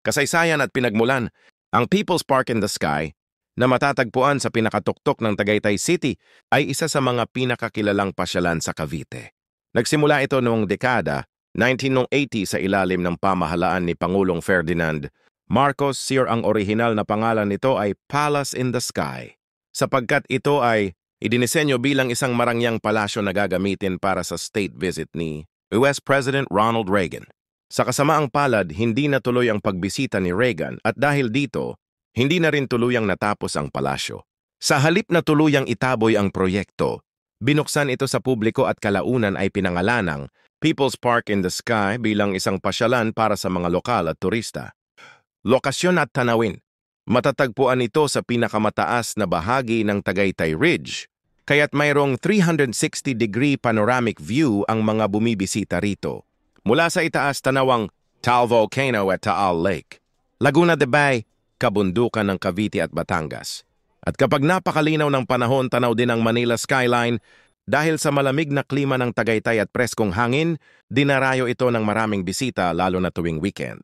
kasaysayan at pinagmulan. Ang People's Park in the Sky, na matatagpuan sa pinakatuktok ng Tagaytay City, ay isa sa mga pinakakilalang pasyalan sa Cavite. Nagsimula ito noong dekada 1980 sa ilalim ng pamahalaan ni Pangulong Ferdinand Marcos. Ang orihinal na pangalan nito ay Palace in the Sky, sapagkat ito ay idinisenyo bilang isang marangyang palasyo na gagamitin para sa state visit ni US President Ronald Reagan. Sa kasamaang palad, hindi natuloy ang pagbisita ni Reagan at dahil dito, hindi na rin tuluyang natapos ang palasyo. Sa halip na tuluyang itaboy ang proyekto, binuksan ito sa publiko at kalaunan ay pinangalanang People's Park in the Sky bilang isang pasyalan para sa mga lokal at turista. Lokasyon at tanawin. Matatagpuan ito sa pinakamataas na bahagi ng Tagaytay Ridge, kaya't mayroong 360-degree panoramic view ang mga bumibisita rito. Mula sa itaas tanawang Taal Volcano at Taal Lake, Laguna de Bay, kabundukan ng Cavite at Batangas. At kapag napakalinaw ng panahon, tanaw din ang Manila skyline. Dahil sa malamig na klima ng Tagaytay at preskong hangin, dinarayo ito ng maraming bisita lalo na tuwing weekend.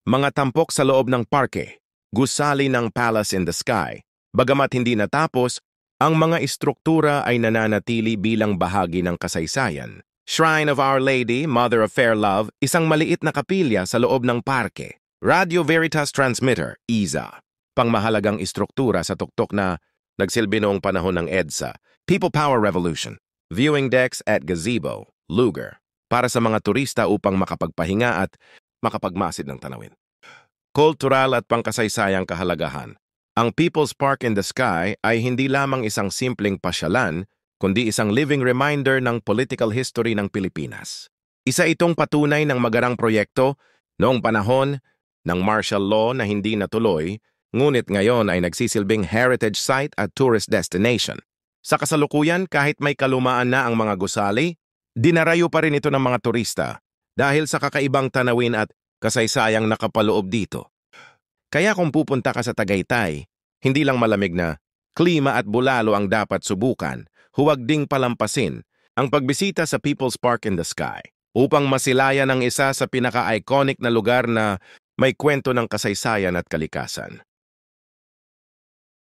Mga tampok sa loob ng parke, gusali ng Palace in the Sky. Bagamat hindi natapos, ang mga istruktura ay nananatili bilang bahagi ng kasaysayan. Shrine of Our Lady, Mother of Fair Love, isang maliit na kapilya sa loob ng parke. Radio Veritas Transmitter, IZA, pangmahalagang istruktura sa tuktok na nagsilbi noong panahon ng EDSA. People Power Revolution, viewing decks at gazebo, lugar, para sa mga turista upang makapagpahinga at makapagmasid ng tanawin. Kultural at pangkasaysayang kahalagahan. Ang People's Park in the Sky ay hindi lamang isang simpleng pasyalan, kundi isang living reminder ng political history ng Pilipinas. Isa itong patunay ng magarang proyekto noong panahon ng martial law na hindi natuloy, ngunit ngayon ay nagsisilbing heritage site at tourist destination. Sa kasalukuyan, kahit may kalumaan na ang mga gusali, dinarayo pa rin ito ng mga turista dahil sa kakaibang tanawin at kasaysayang nakapaloob dito. Kaya kung pupunta ka sa Tagaytay, hindi lang malamig na klima at bulalo ang dapat subukan, huwag ding palampasin ang pagbisita sa People's Park in the Sky upang masilayan ang isa sa pinaka-iconic na lugar na may kwento ng kasaysayan at kalikasan.